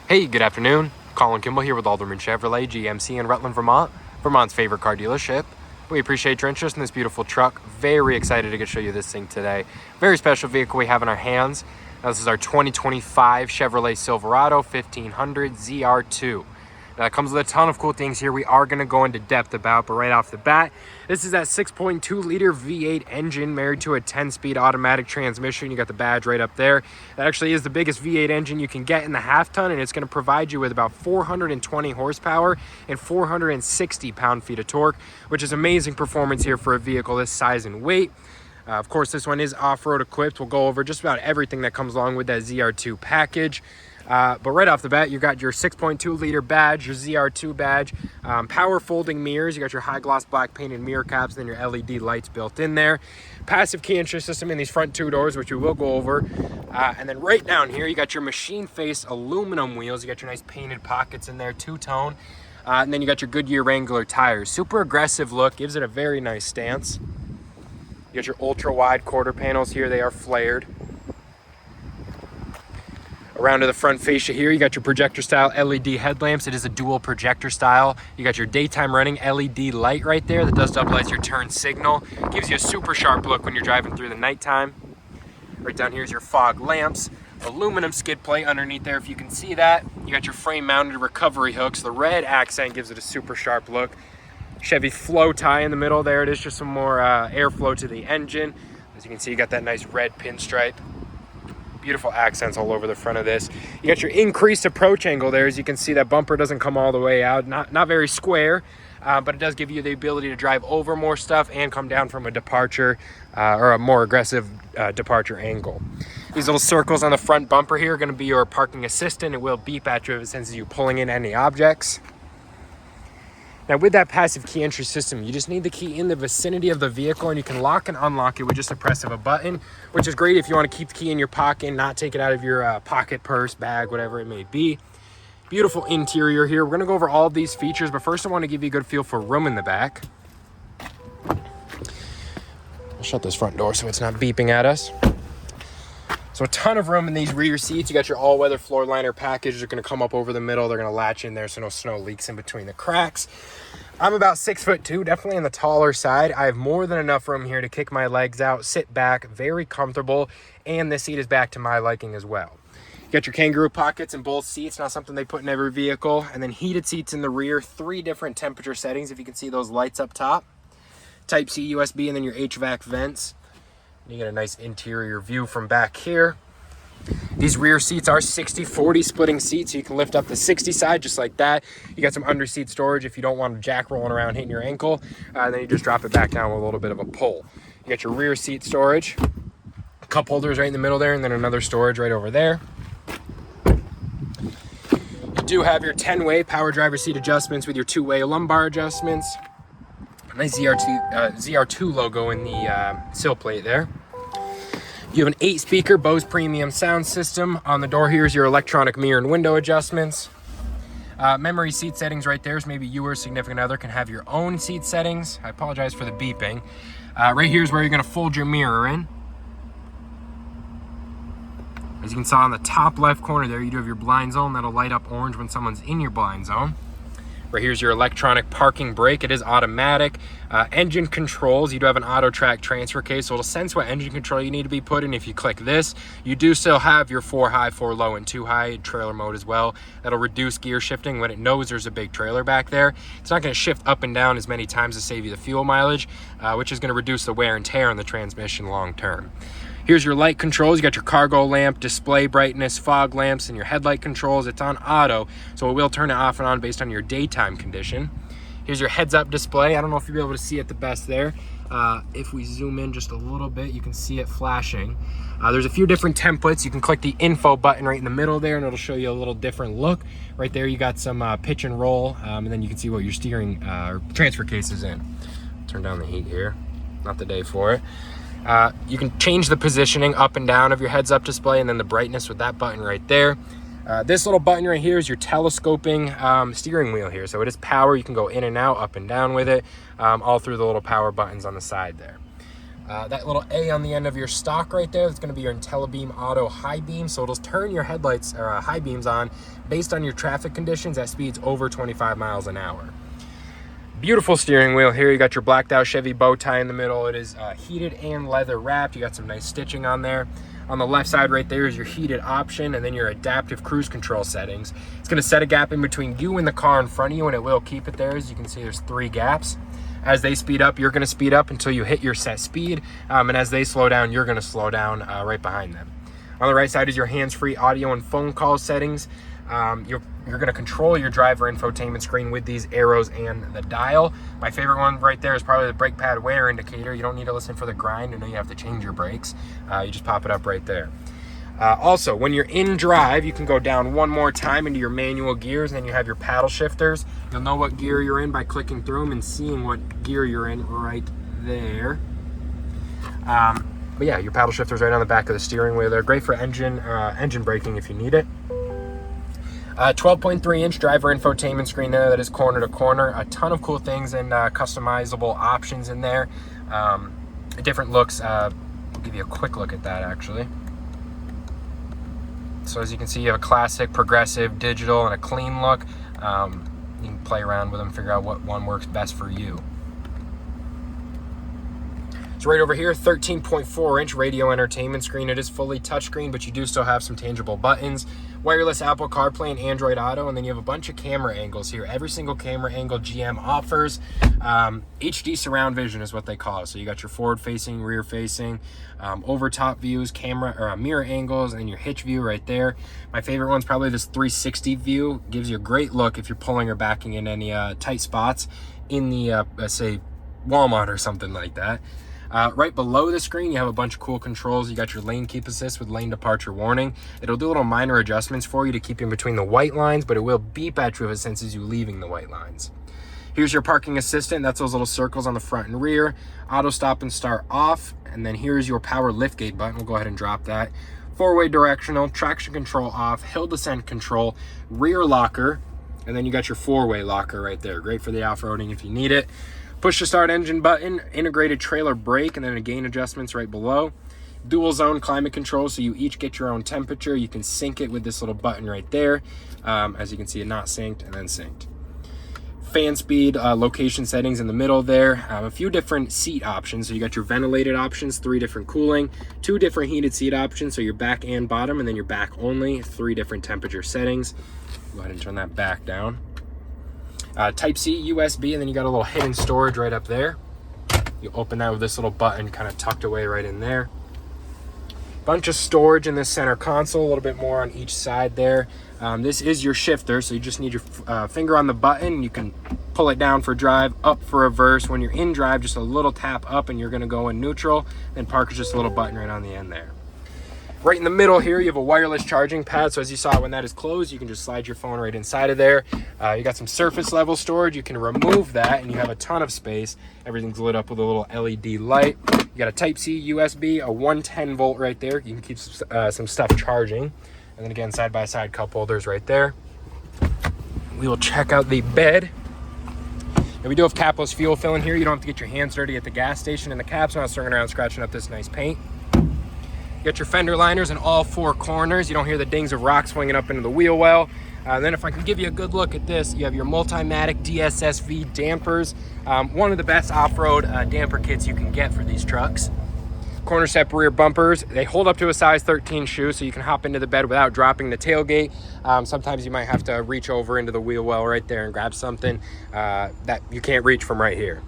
Hey, good afternoon. Colin Kimball here with Alderman Chevrolet GMC in Rutland, Vermont, Vermont's favorite car dealership. We appreciate your interest in this beautiful truck. Very excited to show you this thing today. Very special vehicle we have in our hands. Now, this is our 2025 Chevrolet Silverado 1500 ZR2. Now, it comes with a ton of cool things here we are going to go into depth about, but right off the bat, this is that 6.2 liter V8 engine married to a 10-speed automatic transmission. You got the badge right up there. That actually is the biggest V8 engine you can get in the half ton, and it's going to provide you with about 420 horsepower and 460 pound-feet of torque, which is amazing performance here for a vehicle this size and weight. Of course, this one is off-road equipped. We'll go over just about everything that comes along with that ZR2 package. But right off the bat, you got your 6.2 liter badge, your ZR2 badge, power folding mirrors. You got your high gloss black painted mirror caps, and then your LED lights built in there. Passive key entry system in these front two doors, which we will go over. And then right down here, you got your machine face aluminum wheels. You got your nice painted pockets in there, two-tone. And then you got your Goodyear Wrangler tires. Super aggressive look, gives it a very nice stance. You got your ultra wide quarter panels here. They are flared. Around to the front fascia here, you got your projector style LED headlamps. It is a dual projector style. You got your daytime running LED light right there that does double as your turn signal. Gives you a super sharp look when you're driving through the nighttime. Right down here is your fog lamps. Aluminum skid plate underneath there, if you can see that. You got your frame mounted recovery hooks. The red accent gives it a super sharp look. Chevy flow tie in the middle there. It is just some more airflow to the engine. As you can see, you got that nice red pinstripe. Beautiful accents all over the front of this. You got your increased approach angle there. As you can see, that bumper doesn't come all the way out. Not very square, but it does give you the ability to drive over more stuff and come down from a departure or a more aggressive departure angle. These little circles on the front bumper here are going to be your parking assistant. It will beep at you if it senses you pulling in any objects. Now, with that passive key entry system, you just need the key in the vicinity of the vehicle, and you can lock and unlock it with just a press of a button, which is great if you want to keep the key in your pocket and not take it out of your pocket, purse, bag, whatever it may be. Beautiful interior here. We're going to go over all of these features, but first I want to give you a good feel for room in the back. I'll shut this front door so it's not beeping at us. So a ton of room in these rear seats. You got your all-weather floor liner package. They're going to come up over the middle. They're going to latch in there so no snow leaks in between the cracks. I'm about 6'2", definitely on the taller side. I have more than enough room here to kick my legs out, sit back, very comfortable, and this seat is back to my liking as well. You got your kangaroo pockets in both seats, not something they put in every vehicle, and then heated seats in the rear, 3 different temperature settings, if you can see those lights up top. Type-C USB, and then your HVAC vents. You get a nice interior view from back here. These rear seats are 60-40 splitting seats, so you can lift up the 60 side just like that. You got some under-seat storage if you don't want a jack rolling around hitting your ankle. And then you just drop it back down with a little bit of a pull. You got your rear seat storage. Cup holders right in the middle there, and then another storage right over there. You do have your 10-way power driver seat adjustments with your 2-way lumbar adjustments. Nice ZR2 logo in the sill plate there. You have an 8-speaker Bose premium sound system. On the door here is your electronic mirror and window adjustments. Memory seat settings right there, so maybe you or a significant other can have your own seat settings. I apologize for the beeping. Right here is where you're going to fold your mirror in. As you can see on the top left corner there, you do have your blind zone. That'll light up orange when someone's in your blind zone. Right here's your electronic parking brake. It is automatic. Engine controls, you do have an auto track transfer case, so it'll sense what engine control you need to be put in. If you click this, you do still have your 4 high, 4 low, and 2 high trailer mode as well. That'll reduce gear shifting when it knows there's a big trailer back there. It's not going to shift up and down as many times to save you the fuel mileage, which is going to reduce the wear and tear on the transmission long term. Here's your light controls. You got your cargo lamp, display brightness, fog lamps, and your headlight controls. It's on auto, so it will turn it off and on based on your daytime condition. Here's your heads-up display. I don't know if you'll be able to see it the best there. If we zoom in just a little bit, you can see it flashing. There's a few different templates. You can click the info button right in the middle there, and it'll show you a little different look. Right there, you got some pitch and roll, and then you can see what your steering or transfer case is in. Turn down the heat here. Not the day for it. You can change the positioning up and down of your heads-up display, and then the brightness with that button right there. This little button right here is your telescoping steering wheel here. So it is power. You can go in and out, up and down with it, all through the little power buttons on the side there. That little A on the end of your stock right there, that's going to be your IntelliBeam Auto High Beam. So it'll turn your headlights or high beams on based on your traffic conditions at speeds over 25 miles an hour. Beautiful steering wheel here. You got your blacked out Chevy bow tie in the middle. It is heated and leather wrapped. You got some nice stitching on there. On the left side right there is your heated option, and then your adaptive cruise control settings. It's going to set a gap in between you and the car in front of you, and it will keep it there. As you can see, there's 3 gaps. As they speed up, you're going to speed up until you hit your set speed, and as they slow down, you're going to slow down right behind them. On the right side is your hands-free audio and phone call settings. You're going to control your driver infotainment screen with these arrows and the dial. My favorite one right there is probably the brake pad wear indicator. You don't need to listen for the grind to know you have to change your brakes. You just pop it up right there. Also, when you're in drive, you can go down one more time into your manual gears, and then you have your paddle shifters. You'll know what gear you're in by clicking through them and seeing what gear you're in right there. But yeah, your paddle shifter's right on the back of the steering wheel. They're great for engine braking if you need it. 12.3-inch driver infotainment screen there that is corner to corner. A ton of cool things and customizable options in there. Different looks. I'll give you a quick look at that actually. So as you can see, you have a classic, progressive, digital, and a clean look. You can play around with them, figure out what one works best for you. So right over here, 13.4-inch radio entertainment screen. It is fully touchscreen, but you do still have some tangible buttons. Wireless Apple CarPlay and Android Auto, and then you have a bunch of camera angles here. Every single camera angle GM offers. HD surround vision is what they call it. So you got your forward-facing, rear-facing, over-top views, camera or mirror angles, and your hitch view right there. My favorite one's probably this 360 view. Gives you a great look if you're pulling or backing in any tight spots in the, say, Walmart or something like that. Right below the screen, you have a bunch of cool controls. You got your lane keep assist with lane departure warning. It'll do little minor adjustments for you to keep you in between the white lines, but it will beep at you if it senses you leaving the white lines. Here's your parking assistant. That's those little circles on the front and rear. Auto stop and start off. And then here's your power liftgate button. We'll go ahead and drop that. 4-way directional, traction control off, hill descent control, rear locker, and then you got your 4-way locker right there. Great for the off-roading if you need it. Push to start engine button, integrated trailer brake, and then a gain adjustments right below. Dual zone climate control, so you each get your own temperature. You can sync it with this little button right there. As you can see, it not synced and then synced. Fan speed, location settings in the middle there. A few different seat options. So you got your ventilated options, 3 different cooling, 2 different heated seat options, so your back and bottom, and then your back only, 3 different temperature settings. Go ahead and turn that back down. Type-C, USB, and then you got a little hidden storage right up there. You open that with this little button kind of tucked away right in there. Bunch of storage in this center console, a little bit more on each side there. This is your shifter, so you just need your finger on the button. You can pull it down for drive, up for reverse. When you're in drive, just a little tap up and you're gonna go in neutral. Then park is just a little button right on the end there. Right in the middle here, you have a wireless charging pad. So as you saw, when that is closed, you can just slide your phone right inside of there. You got some surface level storage. You can remove that and you have a ton of space. Everything's lit up with a little LED light. You got a Type-C USB, a 110 volt right there. You can keep some stuff charging. And then again, side-by-side cup holders right there. We will check out the bed. And we do have capless fuel fill in here. You don't have to get your hands dirty at the gas station, and the cap's not swinging around scratching up this nice paint. You got your fender liners in all 4 corners. You don't hear the dings of rock swinging up into the wheel well. Then if I can give you a good look at this, you have your Multimatic DSSV dampers. One of the best off-road damper kits you can get for these trucks. Corner step rear bumpers. They hold up to a size 13 shoe, so you can hop into the bed without dropping the tailgate. Sometimes you might have to reach over into the wheel well right there and grab something that you can't reach from right here.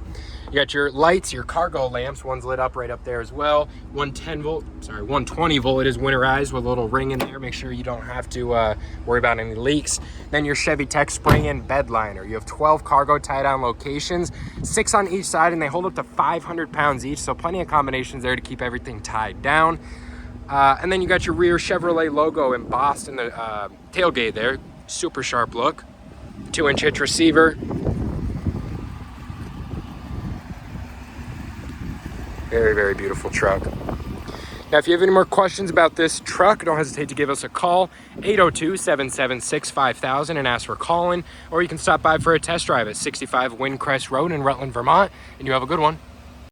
You got your lights, your cargo lamps. One's lit up right up there as well. 120 volt. It is winterized with a little ring in there. Make sure you don't have to worry about any leaks. Then your Chevy Tech spring-in bed liner. You have 12 cargo tie-down locations, 6 on each side, and they hold up to 500 pounds each. So plenty of combinations there to keep everything tied down. And then you got your rear Chevrolet logo embossed in the tailgate there. Super sharp look. 2-inch hitch receiver. Very, very beautiful truck. Now, if you have any more questions about this truck, don't hesitate to give us a call, 802-776-5000, and ask for Colin, or you can stop by for a test drive at 65 Windcrest Road in Rutland, Vermont, and you have a good one.